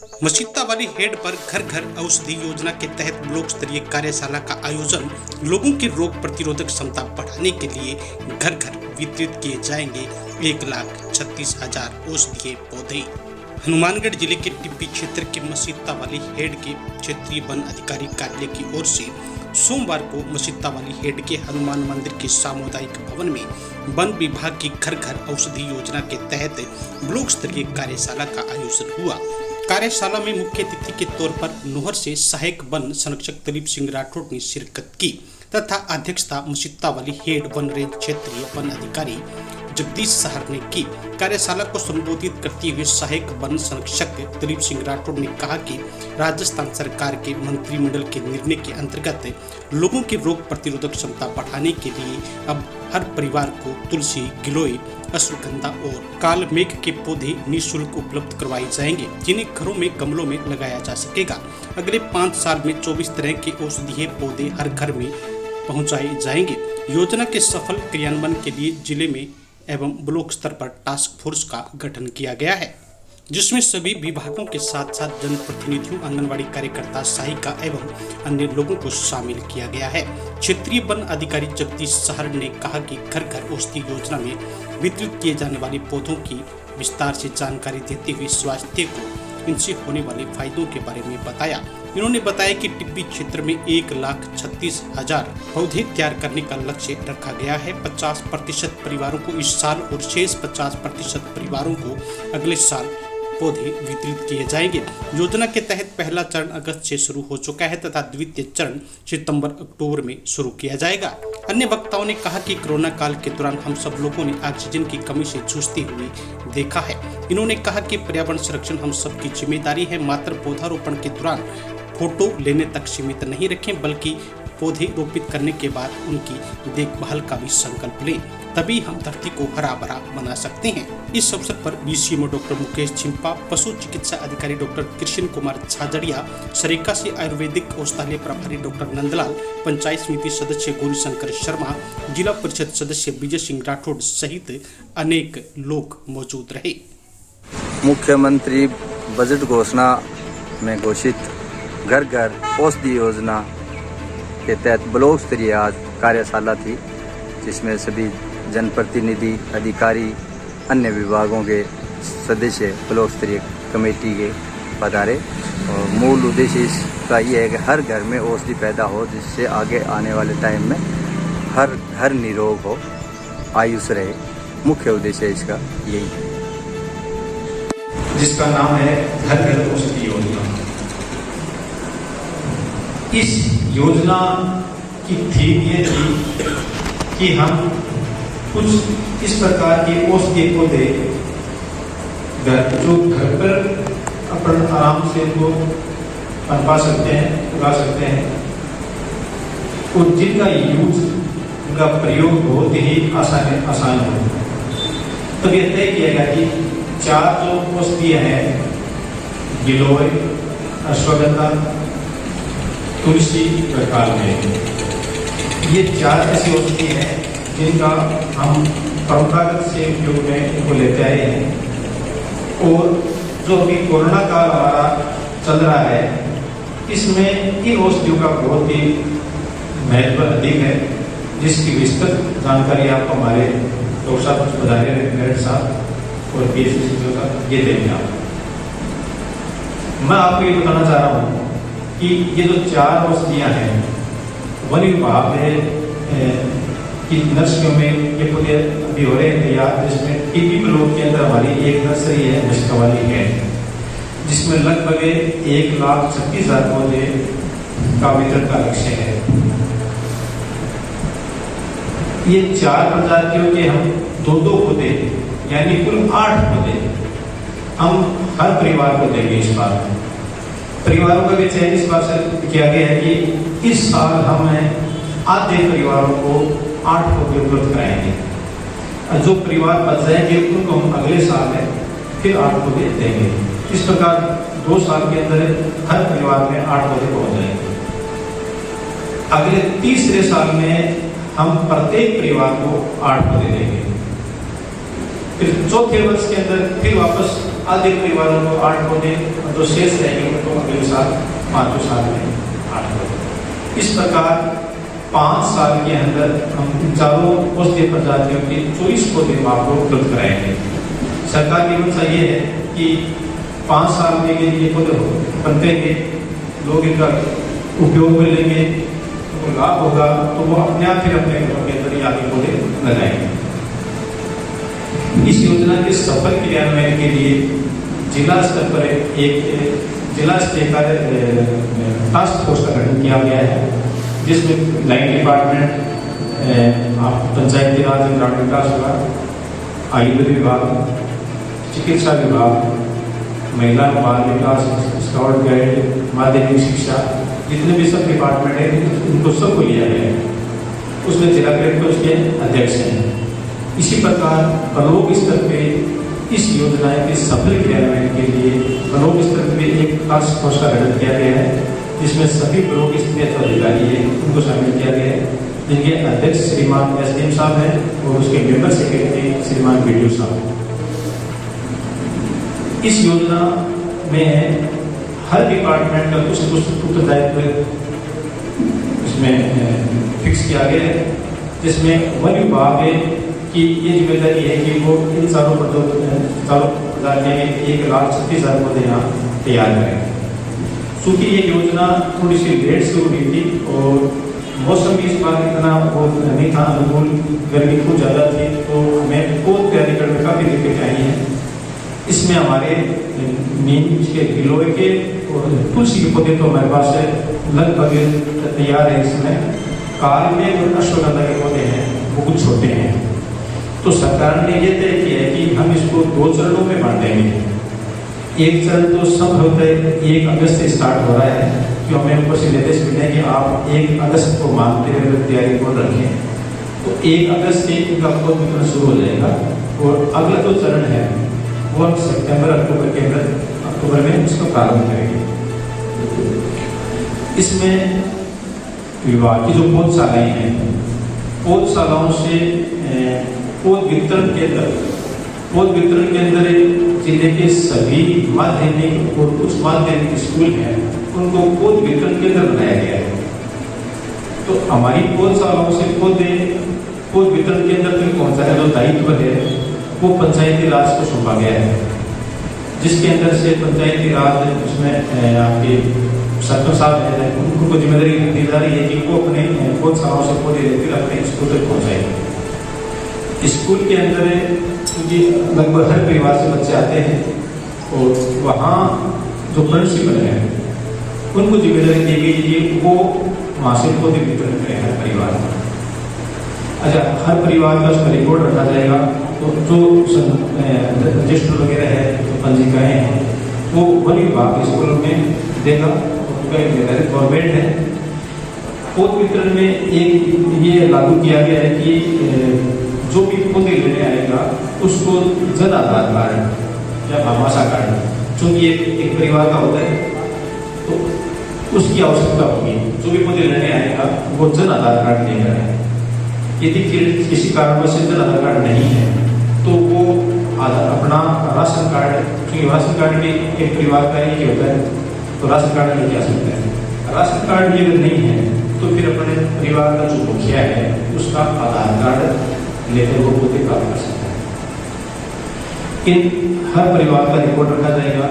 मसीता वाली हेड पर घर घर औषधि योजना के तहत ब्लॉक स्तरीय कार्यशाला का आयोजन। लोगों की रोग प्रतिरोधक क्षमता बढ़ाने के लिए घर घर वितरित किए जाएंगे 1,36,000 औषधीय पौधे। हनुमानगढ़ जिले के टिब्बी क्षेत्र के मसीता वाली हेड के क्षेत्रीय वन अधिकारी कार्यालय की ओर से सोमवार को मसीता वाली हेड के हनुमान मंदिर के सामुदायिक भवन में वन विभाग की घर घर औषधि योजना के तहत ब्लॉक स्तरीय कार्यशाला का आयोजन हुआ। कार्यशाला में मुख्य अतिथि के तौर पर नोहर से सहायक वन संरक्षक दिलीप सिंह राठौड़ ने शिरकत की तथा अध्यक्षता मसीता वाली हेड वन रेंज क्षेत्रीय वन अधिकारी जगदीश सहर ने की। कार्यशाला को संबोधित करते हुए सहायक वन संरक्षक दिलीप सिंह राठौड़ ने कहा कि राजस्थान सरकार के मंत्रिमंडल के निर्णय के अंतर्गत लोगों की रोग प्रतिरोधक क्षमता बढ़ाने के लिए अब हर परिवार को तुलसी, गिलोय, अश्वगंधा और काल मेघ के पौधे निःशुल्क उपलब्ध करवाए जाएंगे, जिन्हें घरों में गमलों में लगाया जा सकेगा। अगले 5 साल में 24 तरह के औषधीय पौधे हर घर में पहुंचाए जाएंगे। योजना के सफल क्रियान्वयन के लिए जिले में एवं ब्लॉक स्तर पर टास्क फोर्स का गठन किया गया है, जिसमें सभी विभागों के साथ साथ जनप्रतिनिधियों, आंगनबाड़ी कार्यकर्ता, सहायिका एवं अन्य लोगों को शामिल किया गया है। क्षेत्रीय वन अधिकारी जगदीश सहर ने कहा कि घर घर औषधि योजना में वितरित किए जाने वाले पौधों की विस्तार से जानकारी देते हुए स्वास्थ्य को इनसे होने वाले फायदों के बारे में बताया। इन्होंने बताया कि टिब्बी क्षेत्र में 1,36,000 पौधे तैयार करने का लक्ष्य रखा गया है। 50% परिवारों को इस साल और शेष 50% परिवारों को अगले साल पौधे वितरित किए जाएंगे। योजना के तहत पहला चरण अगस्त से शुरू हो चुका है तथा द्वितीय चरण सितंबर-अक्टूबर में शुरू किया जाएगा। अन्य वक्ताओं ने कहा कि कोरोना काल के दौरान हम सब लोगों ने ऑक्सीजन की कमी से जूझते हुए देखा है। इन्होंने कहा कि पर्यावरण संरक्षण हम सबकी जिम्मेदारी है। मात्र पौधारोपण के दौरान फोटो लेने तक सीमित नहीं रखें, बल्कि पौधे रोपित करने के बाद उनकी देखभाल का भी संकल्प लें, तभी हम धरती को हरा भरा बना सकते हैं। इस अवसर पर बीसीएमओ डॉक्टर मुकेश चिंपा, पशु चिकित्सा अधिकारी डॉक्टर कृष्ण कुमार झाझड़िया, सरेका से आयुर्वेदिक औषधालय प्रभारी डॉक्टर नंदलाल, पंचायत समिति सदस्य गौरीशंकर शर्मा, जिला परिषद सदस्य विजय सिंह राठौड़ सहित अनेक लोग मौजूद रहे। मुख्यमंत्री बजट घोषणा में घोषित घर घर औषधि योजना के तहत ब्लॉक स्तरीय आज कार्यशाला थी, जिसमें सभी जनप्रतिनिधि, अधिकारी, अन्य विभागों के सदस्य ब्लॉक स्तरीय कमेटी के पधारे। और मूल उद्देश्य इसका ये है कि हर घर में औषधि पैदा हो, जिससे आगे आने वाले टाइम में हर घर निरोग हो, आयुष रहे। मुख्य उद्देश्य इसका यही है, जिसका नाम है घर घर औषधि योजना। इस योजना की थीम ये थी कि हम कुछ इस प्रकार के औषधीय पौधे जो घर पर अपन आराम से इनको पनपा सकते हैं, उगा सकते हैं, और जिनका यूज, उनका प्रयोग बहुत ही आसान हो। तब यह तय किया गया कि 4 जो औषधियाँ हैं, गिलोय, अश्वगंधा, तुलसी और कालमेघ, ये 4 ऐसी औषधि हैं जिनका हम परंपरागत से उपयोग में इनको लेते आए हैं। और जो अभी कोरोना काल हमारा चल रहा है, इसमें इन औषधियों का बहुत ही महत्व अधिक है, जिसकी विस्तृत जानकारी आपको हमारे डॉक्टर साहब कुछ बता रहे हैं, मेरठ साहब और PHC का ये देंगे आप। मैं आपको ये बताना चाह रहा हूँ कि ये जो 4 औषधियाँ हैं, वन विभाग की नर्सरियों में ये पौधे अभी हो रहे हैं तैयार, जिसमें टिब्बी ब्लॉक के अंदर हमारी एक नर्सरी है मसीता वाली है, जिसमें लगभग 1,36,000 पौधे का वितरण का लक्ष्य है। ये 4 प्रजातियों के हम 2-2 पौधे, यानी कुल 8 पौधे हम हर परिवार को देंगे। इस बार परिवारों का भी चयन इस बार से किया गया है कि इस साल हम आधे परिवारों को 8 पौधे उपलब्ध कराएंगे। जो परिवार बच जाएंगे उनको हम अगले साल में फिर 8 पौधे देंगे। इस प्रकार 2 साल के अंदर हर परिवार में 8 पौधे पहुंच जाएंगे। अगले तीसरे साल में हम प्रत्येक परिवार को 8 पौधे देंगे। फिर चौथे वर्ष के अंदर फिर वापस आधे परिवारों को 8 पौधे, जो शेष रहेंगे उनको अगले साल 5 साल में 8 पौधे। इस प्रकार 5 साल के अंदर हम इन चारों औषधीय प्रजातियों के 24 पौधे आपको उपलब्ध कराएंगे। सरकार की मंशा ये है कि 5 साल में ये पौधे बनतेंगे, लोग इनका उपयोग कर लेंगे, उनको लाभ होगा, तो वो अपने आप फिर अपने घरों के अंदर आगे पौधे लगाएंगे। इस योजना के सफल क्रियान्वयन के लिए जिला स्तर पर एक जिला स्तरीय टास्क फोर्स का गठन किया गया है, जिसमें लाइन डिपार्टमेंट, पंचायती राज ग्रामीण विकास विभाग, आयुर्वेद विभाग, चिकित्सा विभाग, महिला बाल विकास, स्काउट गाइड, माध्यमिक शिक्षा, जितने भी सब डिपार्टमेंट है उनको सबको लिया गया है। उसमें जिला कलेक्टर उसके अध्यक्ष हैं। इसी प्रकार ब्लॉक स्तर पे इस योजना के सफल क्रियान्वयन के लिए ब्लॉक स्तर पे एक टास्क फोर्स का गठन किया गया है, जिसमें सभी ब्लॉक स्तरीय अधिकारी हैं उनको शामिल किया गया है, जिनके अध्यक्ष श्रीमान SDM साहब हैं और उसके मेंबर सेक्रेटरी श्रीमान BDO साहब। इस योजना में हर डिपार्टमेंट का कुछ उत्तरदायित्व इसमें फिक्स किया गया है, जिसमें वन विभाग की ये जिम्मेदारी है कि वो इन चारों प्रजातियों में 1,36,000 पौधे यहाँ तैयार करें। चूँकि ये योजना थोड़ी सी लेट शुरू हुई थी और मौसम भी इस बार इतना वो नहीं था अनुकूल, गर्मी खूब ज़्यादा थी, तो हमें पौध तैयारी करने में काफ़ी दिक्कतें आई हैं। इसमें हमारे नीम के, गिलोय के और तुलसी के पौधे तो हमारे पास लगभग तैयार है। इसमें कालमेघ और अश्वगंधा के पौधे हैं, वो कुछ छोटे हैं। तो सरकार ने ये तय किया है कि हम इसको 2 चरणों में बांटेंगे। एक चरण तो संभवतः 1 अगस्त से स्टार्ट हो रहा है, कि हमें ऊपर से निर्देश मिले कि आप 1 अगस्त को मानते हुए तैयारी को रखें। तो 1 अगस्त से इनका पौध वितरण शुरू हो जाएगा और अगला जो चरण है वो हम अक्टूबर में इसको प्रारंभ करेंगे। इसमें विभाग की जो पौधशालाएं हैं, पौधशालाओं से पौध वितरण के अंदर जिले के सभी माध्यमिक और उच्च माध्यमिक स्कूल हैं, उनको पौध वितरण केंद्र बनाया गया है। तो हमारी पौधशालाओं से पौध वितरण केंद्र तक पहुंचाने जो दायित्व है वो पंचायती राज को सौंपा गया है, जिसके अंदर से पंचायती राज उसमें आपके सरपंच साहब हैं, उनको जिम्मेदारी दी जा रही है कि वो अपने पौधशालाओं से पौधे लेकर अपने स्कूल तक पहुँचाएंगे। स्कूल के अंदर क्योंकि लगभग हर परिवार से बच्चे आते हैं और वहाँ जो प्रिंसिपल हैं उनको जिम्मेदारी दी गई कि वो वहाँ से पौधे वितरण करें हर परिवार में। अच्छा, हर परिवार का उसका रिकॉर्ड रखा जाएगा, तो जो रजिस्टर वगैरह है, जो पंजिकाएँ हैं, वो वन विभाग स्कूलों में देगा। उनका एक निर्धारित फॉर्मेट है। पौध वितरण में एक ये लागू किया गया है कि जो भी पौधे लेने आएगा उसको जन आधार कार्ड या भामाशाह कार्ड, चूँकि एक परिवार का होता है तो उसकी आवश्यकता होगी। जो भी पौधे लेने आएगा वो जन आधार कार्ड लेकर आए। यदि किसी कारणवश से जन आधार कार्ड नहीं है तो वो अपना राशन कार्ड, क्योंकि राशन कार्ड भी एक परिवार का ही होता है, तो राशन कार्ड लेके आ सकते हैं। राशन कार्ड भी अगर नहीं है तो फिर अपने परिवार का जो मुखिया है उसका आधार कार्ड लेकर वो पौधे प्राप्त कर सकते हैं। इन हर परिवार का रिकॉर्ड रखा जाएगा।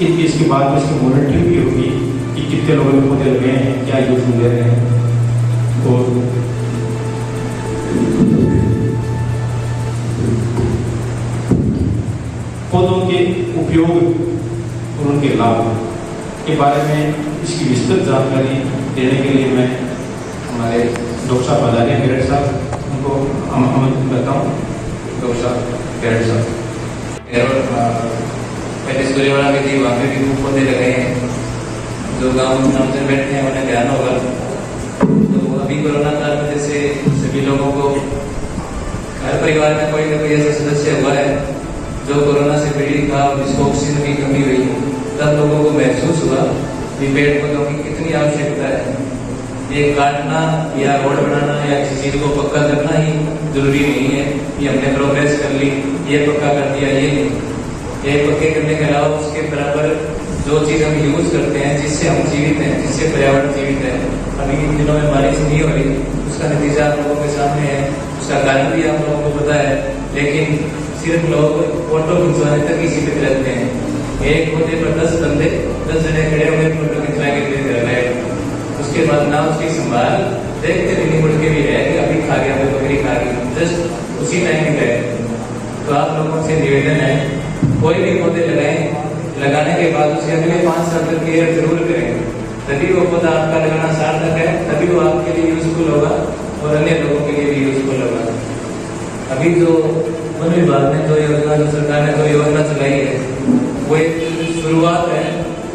इनकी इसके बाद में इसकी मॉनिटरिंग भी होगी कि कितने लोगों ने पौधे लगे हैं, क्या यूज ले रहे हैं, और पौधों के उपयोग और उनके लाभ के बारे में इसकी विस्तृत जानकारी देने के लिए मैं हमारे डॉक्टर साहब बजारिया मेरठ साहब उनको आमंत्रित करता हूँ। डॉक्टर साहब मेरठ साहब पहले सूर्यवाड़ा में थी, वहाँ पे भी खूब पौधे लगे हैं। जो गाँव में बैठे हैं उन्हें ध्यान होगा। तो अभी कोरोना काल में जैसे सभी लोगों को हर परिवार में कोई ना कोई ऐसा सदस्य हुआ है जो कोरोना से पीड़ित था और जिसको ऑक्सीजन की कमी हुई, तब लोगों को महसूस हुआ कि पेड़ पौधों की कितनी आवश्यकता है। ये काटना या रोड बनाना या किसी चीज को पक्का करना ही जरूरी नहीं है कि हमने प्रोग्रेस कर ली, ये पक्का कर दिया, ये नहीं। ये पक्के करने के अलावा उसके बराबर जो चीज़ हम यूज करते हैं, जिससे हम जीवित हैं, जिससे पर्यावरण जीवित है, अभी इन दिनों में बारिश नहीं हो रही, उसका नतीजा आप लोगों के सामने है, उसका कारण भी आप लोगों को पता है। लेकिन सिर्फ लोग फोटो खिंचवाने तक ही सीमित रहते हैं। एक पौधे पर 10 बंदे 10 जने खड़े हुए फोटो खिंचवाने के लिए कर रहे हैं, उसके बाद ना उसकी संभाल, देखते भी नहीं, मुड़ के भी रहे कि अभी खा गया, अभी बकरी खा गई, जस्ट उसी टाइम में गए। तो आप लोगों से निवेदन है, कोई भी पौधे लगाएं, लगाने के बाद उसे अगले 5 साल तक केयर जरूर करें, तभी वो पौधा आपका लगाना सार्थक है, तभी वो आपके लिए यूजफुल होगा और अन्य लोगों के लिए भी यूजफुल होगा। अभी जो वन विभाग ने जो योजना, जो सरकार ने जो योजना चलाई है, वो एक शुरुआत है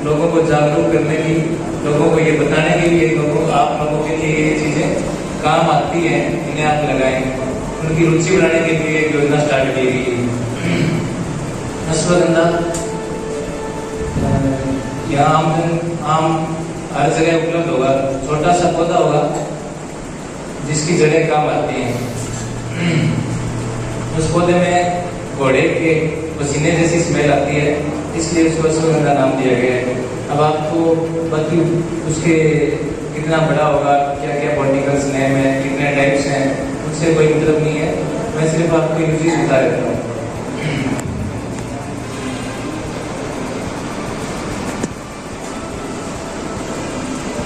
लोगों को जागरूक करने की, लोगों को ये बताने के लिए, आप लोगों के लिए ये चीजें काम आती हैं, इन्हें आप लगाएं, उनकी रुचि बढ़ाने के लिए एक योजना स्टार्ट की गई है। अश्वगंधा यहाँ आम हर जगह उपलब्ध होगा, छोटा सा पौधा होगा जिसकी जड़ें काम आती हैं। उस पौधे में घोड़े के पसीने जैसी स्मेल आती है, इसलिए उसको अश्वगंधा नाम दिया गया है। अब आपको बाकी उसके कितना बड़ा होगा, क्या क्या बॉटिकल्स नेम है, कितने टाइप्स हैं, उससे कोई मतलब नहीं है, मैं सिर्फ आपको ये चीज़ बता देता हूँ।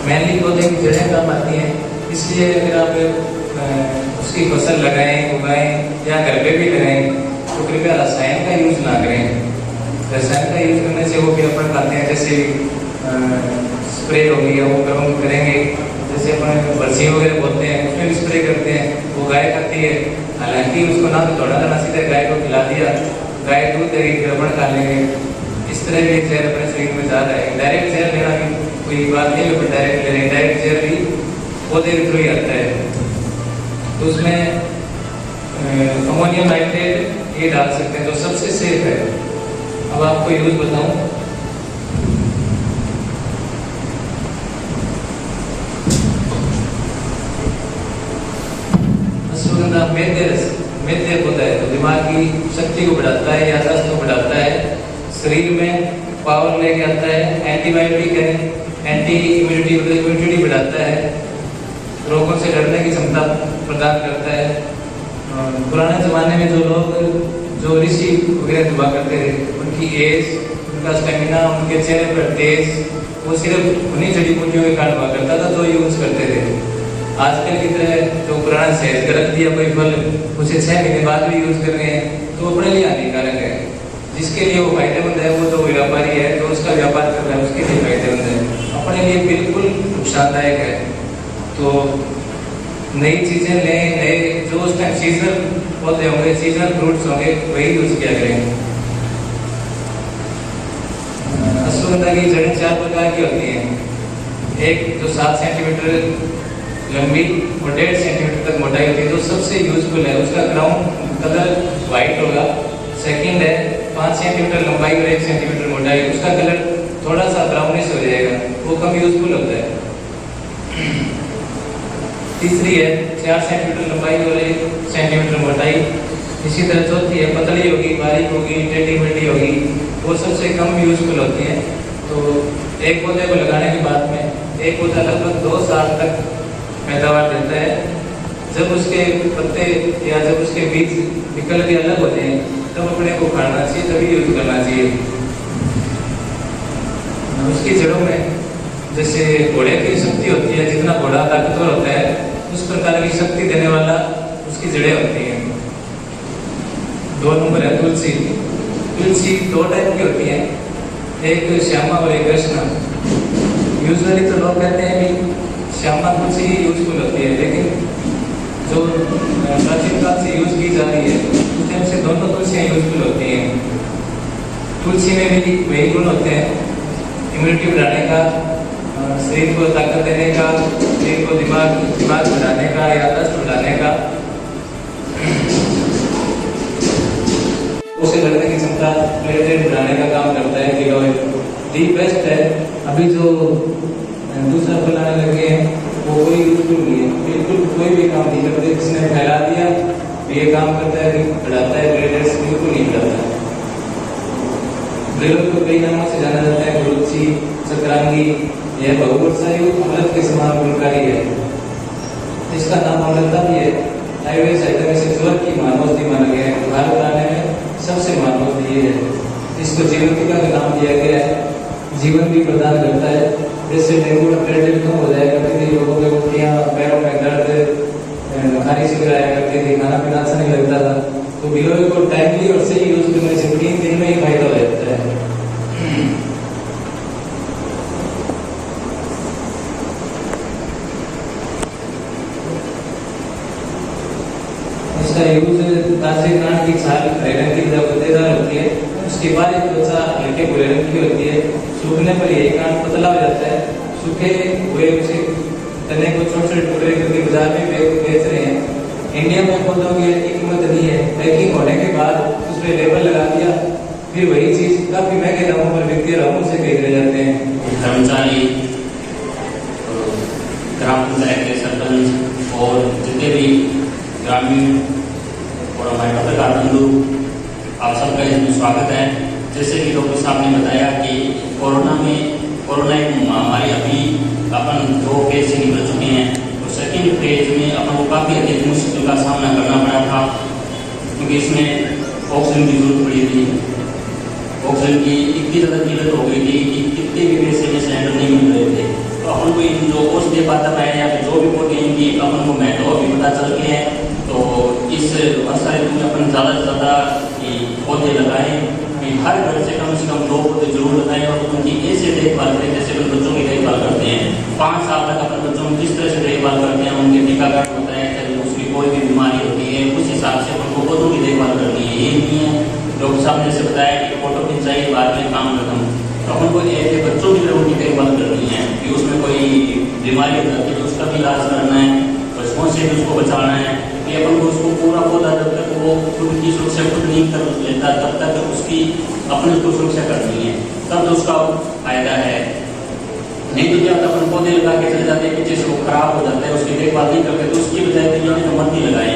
मेनली पौधे की जड़ें काम आती हैं, इसलिए अगर आप उसकी फसल लगाएं, उगाएं या घर पे भी लगाएं तो कृपया रसायन का यूज ना करें। रसायन का यूज करने से वो भी अपन खाते हैं, जैसे स्प्रे हो गई है, वो गर्म करेंगे, जैसे अपन बरसी वगैरह बोलते हैं उसमें भी स्प्रे करते हैं, वो गाय खाती है, हालांकि उसको ना तो थोड़ा ना सीधे गाय को खिला दिया, गाय दूध देगी, गड़बड़ खा लेंगे, इस तरह भी जहर अपने शरीर में जा रहा है। डायरेक्ट जहर लेना भी कोई बात नहीं है, डायरेक्ट ले रहे हैं, डायरेक्ट जहर भी पौधे के थ्रू ही आता है। तो उसमें अमोनियम नाइट्रेट ये डाल सकते हैं, जो सबसे सेफ है। अब आपको यूज बताऊं, अश्वगंधा मेद्य पौधा है, तो दिमाग की शक्ति को बढ़ाता है, याददाश्त को बढ़ाता है, शरीर में पावर लेके आता है, एंटीबायोटिक है, एंटी इम्यूनिटी बढ़ाता है, रोगों से लड़ने की क्षमता प्रदान करता है। पुराने जमाने में जो लोग जो ऋषि वगैरह हुआ करते थे, उनकी एज, उनका स्टेमिना, उनके चेहरे पर तेज, वो सिर्फ उन्हीं जड़ी बूटियों के कारण हुआ करता था जो यूज करते थे। आजकल की तरह जो पुराना सेहत का रख दिया कोई फल, उसे 6 महीने बाद भी यूज कर रहे हैं, तो अपने लिए हानिकारक है। जिसके लिए वो फायदेमंद है वो तो व्यापारी है, तो उसका व्यापार कर रहा है, उसके लिए फायदेमंद है, अपने लिए बिल्कुल नुकसानदायक है। तो नई चीजें लें, नए जो उस टाइम सीजनल पौधे होंगे, सीजनल फ्रूट्स होंगे, वही यूज किया करें। अश्वगंधा की जड़ें 4 प्रकार की होती हैं। एक जो 7 सेंटीमीटर लंबी और 1.5 सेंटीमीटर तक मोटाई होती है, जो सबसे यूजफुल है, उसका ग्राउंड कलर वाइट होगा। सेकंड है 5 सेंटीमीटर लंबाई और 1 सेंटीमीटर मोटाई, उसका कलर थोड़ा सा ब्राउनिश हो जाएगा, वो कम यूजफुल होता है। तीसरी है 4 सेंटीमीटर लंबाई और 1 सेंटीमीटर मोटाई। इसी तरह चौथी है पतली होगी, बारीक होगी, टेढ़ी मेढ़ी होगी, वो सबसे कम यूजफुल होती है। तो एक पौधे को लगाने के बाद में एक पौधा लगभग 2 साल तक पैदावार देता है। जब उसके पत्ते या जब उसके बीज निकल के अलग होते हैं तब अपने को उखाड़ना चाहिए, तभी यूज करना चाहिए। उसकी जड़ों में जैसे घोड़े की शक्ति होती है, जितना घोड़ा ताकतवर होता है उस प्रकार की शक्ति देने वाला उसकी जड़ें होती हैं। 2 नंबर है तुलसी। तुलसी 2 टाइप की होती है, एक श्यामा और एक कृष्णा। यूजुअली तो लोग कहते हैं कि श्यामा तुलसी यूजफुल होती है, लेकिन जो प्राचीन काल से यूज की जा रही है उस टाइम से दोनों तुलसियाँ यूजफुल होती हैं। तुलसी में भी वही गुण होते हैं, इम्यूनिटी बढ़ाने का, शरीर को ताकत देने का, शरीर को दिमाग बढ़ाने का, याददाश्त बढ़ाने का, उसे लड़ने की क्षमता, प्लेटलेट बढ़ाने का काम करता है। गिलोय दी बेस्ट है। अभी जो दूसरा फल आने लगे हैं वो कोई यूजफुल नहीं है, बिल्कुल कोई भी काम नहीं करते। जिसने फैला दिया ये काम करता है, बढ़ाता है, प्लेटलेट्स बिल्कुल नहीं बढ़ाता है। बेलों को कई नामों से जाना जाता है, गुरुची, चक्रांगी, यह बहुवर्षायु अमृत के समान गुणकारी है। इसका नाम अमृता भी है। आयुर्वेद साहित्य में से ज्वर की मानवौषधि माना गया है। बुखार बनाने में सबसे मानवौषधि ये है। इसको जीवंतिका का नाम दिया गया है। जीवन भी प्रदान करता है। जैसे डेंगू में प्लेटलेट कम हो जाएगा, कभी लोगों के उल्टियाँ, पैरों में दर्द, खारी सी कराया करती थी, खाना पीना अच्छा नहीं लगता था, तो गिलोय को टाइमली और सही यूज करने से 3 दिन में ही फायदा हो जाता है। इसका यूज ताजे कांड की छाल हरे रंग की जब पत्तेदार होती है, उसके बाद त्वचा हल्के भूरे रंग की होती है। सूखने पर यही कांड पतला हो जाता है। सूखे हुए उसे तने को छोटे छोटे टुकड़े करके बाजार में बेच रहे हैं। इंडिया में पौधों की कीमत नहीं है। पैकिंग होने के बाद उस पर लेबल लगा दिया, फिर वही चीज काफी महंगे दामों पर बिकती है और हम उसे खरीदने जाते हैं। कर्मचारी, ग्राम पंचायत के सरपंच और जितने भी ग्रामीण और हमारे पत्रकार बंधु, आप सबका इसमें स्वागत है। जैसे कि डॉक्टर साहब ने बताया कि कोरोना एक महामारी अभी अपन 2 फेज से निकल चुके हैं, और सेकेंड फेज में अपन को काफ़ी अधिक मुश्किल का सामना करना पड़ा था, क्योंकि इसमें ऑक्सीजन की जरूरत पड़ी थी। ऑक्सीजन की इतनी ज़्यादा किल्लत हो गई थी कि कितने भी पैसे में सिलेंडर नहीं मिल रहे थे। तो अपन को इन जो औषधि पाता है या फिर जो भी पौधे इनकी अपन को महत्व अभी पता चल गए हैं, तो इस वर्षा ऋतु में अपन ज़्यादा से ज़्यादा पौधे लगाएं। हर घर से कम 2 पौधे जरूर लगाएं और उनकी ऐसे देखभाल करें जैसे अपन बच्चों की देखभाल करते हैं। 5 साल तक अपन बच्चों की किस तरह से देखभाल करते हैं, उनके टीकाकरण होता है, चाहे उसकी कोई भी बीमारी होती है, उस हिसाब से अपन को पौधों की देखभाल करनी है। ये नहीं है डॉक्टर साहब ने जैसे बताया कि फोटो खिंचाई बाद में काम खत्म, तो अपन को ऐसे बच्चों की तरह उनकी देखभाल करनी है कि उसमें कोई बीमारी हो जाती है तो उसका भी इलाज करना है, बचपन से भी उसको बचाना है। कि अपन को उसको पूरा पौधा जब तक वो खुद की सुरक्षा खुद नहीं कर लेता तब तक उसकी अपने उसको सुरक्षा करनी है, तब तो उसका फायदा है। नहीं तो क्या अपन पौधे लगा के चले जाते हैं, पीछे से वो खराब हो जाता है, उसकी देखभाल नहीं करते, तो उसकी बजाय तो ये मत ही लगाए।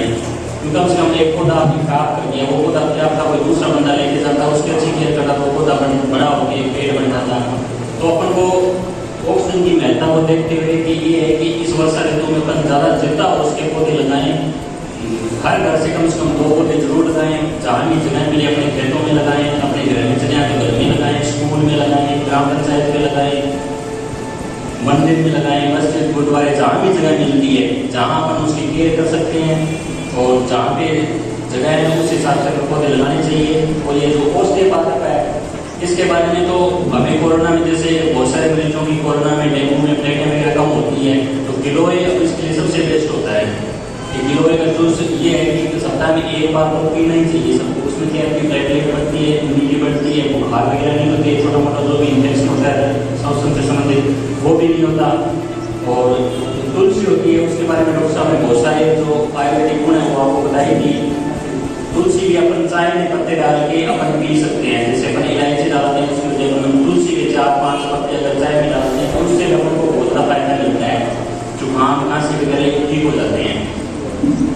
कम से कम एक पौधा आपने खराब कर दिया, वो पौधा आपका कोई दूसरा बंदा लेके जाता, उसकी अच्छी केयर करता, तो पौधा बड़ा हो गया, पेड़ बन जाता। तो अपन को ऑक्सीजन की महत्ता को देखते हुए कि ये है कि इस वर्षा ऋतु में अपन ज़्यादा जितना हो उसके पौधे लगाएं। हर घर से कम 2 पौधे जरूर लगाएं। जहाँ भी जगह मिले अपने खेतों में लगाएं, अपने घर में चले आते घर में लगाएं, स्कूल में लगाएं, ग्राम पंचायत में लगाएं, मंदिर में लगाएं, मस्जिद, गुरुद्वारे, जहाँ भी जगह मिलती है, जहाँ अपन उसकी केयर कर सकते हैं और जहाँ पे जगह है उस हिसाब से पौधे लगाने चाहिए। और ये जो औषधि पादप है, इसके बारे में तो हमें कोरोना में जैसे बहुत सारे मरीजों की कोरोना में डेंगू में प्लेटें वगैरह कम होती है, तो गिलोय इसके लिए सबसे बेस्ट होता है। गिलोय का जूस ये है कि सप्ताह में 1 बार तो पीना ही चाहिए सबको। उसमें क्या है, प्लेटलेट बढ़ती है, इम्यूनिटी बढ़ती है, बुखार वगैरह नहीं होती है, छोटा मोटा जो भी इन्फेक्शन होता है श्वसन से संबंधित वो भी नहीं होता। और तुलसी होती है, उसके बारे में डॉक्टर साहब ने बहुत सारे जो आयुर्वेदिक गुण है वो आपको बताई थी। तुलसी भी अपन चाय में पत्ते डाल के अपन पी सकते हैं। जैसे अपन इलायची डालते हैं, उसकी वजह अपन तुलसी के 4-5 पत्ते अगर चाय में डालते हैं तो उससे अपन को बहुत ज़्यादा फायदा मिलता है। जुकाम, खांसी वगैरह ठीक हो जाते हैं।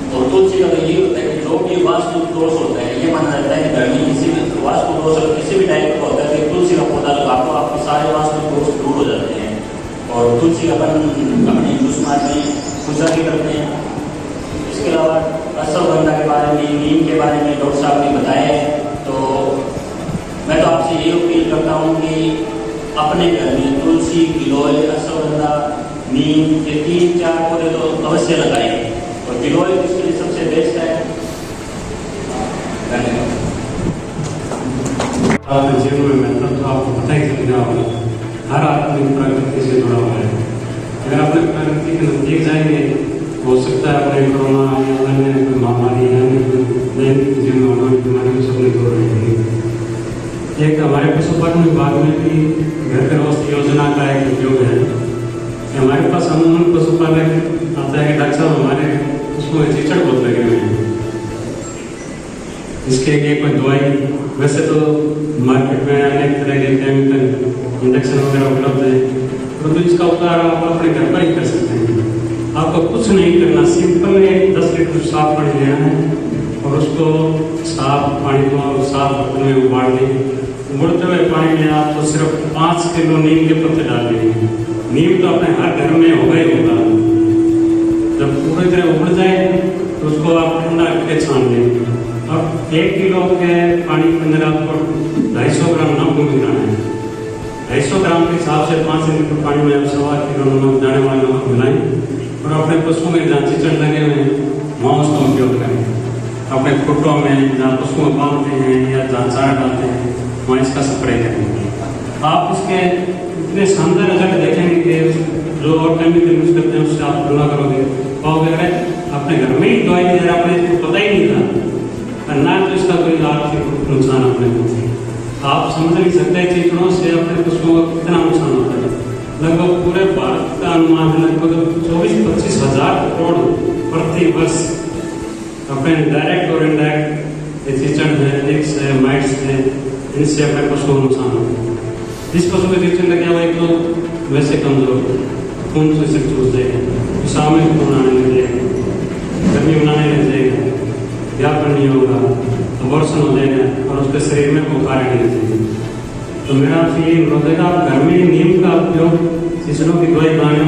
और तुलसी का तो ये होता है कि जो भी वास्तु दोष होता है, ये माना जाता है कि घर में किसी भी वास्तु दोष अगर किसी भी टाइप का होता है तो तुलसी का पौधा लगा तो आपके सारे वास्तु दोष दूर हो जाते हैं। और तुलसी का अपन अपने जूस में पूजा भी करते हैं। इसके अलावा अश्वगंधा के बारे में, नीम के बारे में डॉक्टर साहब ने बताया है। तो मैं तो आपसे ये अपील करता हूँ कि अपने घर में तुलसी, गिलोय, अश्वगंधा, नीम ये 3-4 पौधे तो अवश्य लगाएं। और गिलोय इसके लिए सबसे बेस्ट है। धन्यवाद। आपके जीवन में मतलब तो आपको पता ही चल गया होगा, हर आदमी प्रकृति से जुड़ा हुआ है। अगर अपने प्रकृति के नजदीक जाएंगे, हो सकता है अपने कोरोना या अन्य कोई महामारी या नए जीवन में होने बीमारी को सबने दूर रहेंगे। एक हमारे पशुपालन विभाग में भी घर घर औषधि योजना का एक उद्योग है। हमारे पास अमूमन पशुपालक आता है कि डॉक्टर साहब हमारे उसको चिचड़ बहुत लगे हुए हैं, इसके लिए कोई दवाई, वैसे तो मार्केट में अनेक तरह के केमिकल इंजेक्शन वगैरह उपलब्ध है, परंतु इसका उपचार आप अपने घर पर ही कर सकते हैं। आपको कुछ नहीं करना, सिंपल है 10 लीटर साफ पानी लेना है और उसको साफ पानी को साफ बर्तन में उबाल लें उबलते हुए पानी में आप तो सिर्फ 5 किलो नीम के पत्ते डाल देंगे। नीम तो अपने हर घर में होगा ही होगा। जब पूरी तरह उबल जाए तो उसको आप ठंडा करके छान लें। अब 1 किलो के पानी के अंदर आपको 250 ग्राम नमक मिलाना है। 250 ग्राम के हिसाब से 5 लीटर पानी में आप 1.25 किलो नमक, दाने वाला नमक मिलाएं और अपने पशुओं में जहाँ चिचड़ लगे हुए हैं वहाँ उसका उपयोग करें। अपने खुट्टों में जहाँ पशुओं को बांधते हैं या जहाँ चारा डालते हैं वहाँ इसका स्प्रे करेंगे। आप इसके इतने शानदार रिजल्ट देखेंगे कि जो और केमिकल यूज करते हैं उससे आप तुलना करोगे पाओगे अपने घर में ही दवाई दे रहा, आपने इसको पता ही नहीं था, ना तो इसका कोई आर्थिक नुकसान अपने को। आप समझ नहीं सकते चिचड़ों से अपने पशुओं को कितना नुकसान होता है। लगभग पूरे भारत का अनुमान है लगभग 24-25 हज़ार करोड़ प्रति वर्ष अपने डायरेक्ट और इनडायरेक्ट चिचड़ है, टिक्स है, माइट्स है, इनसे अपने पशुओं को नुकसान होता है। जिस पशु में चिचड़ लगे हुआ एक तो वैसे कमजोर खून से सिर चूस जाएगा, सामने खून आने लग जाएगा, गर्मी बनाने लग जाएगा, व्यापन नहीं होगा, अबॉर्शन हो जाएगा और उसके शरीर में बुखार आने लग जाएगा। तो मेरा आपसे ये अनुरोध है कि आप घर में नीम का उपयोग चिचड़ों की दवाई बनाने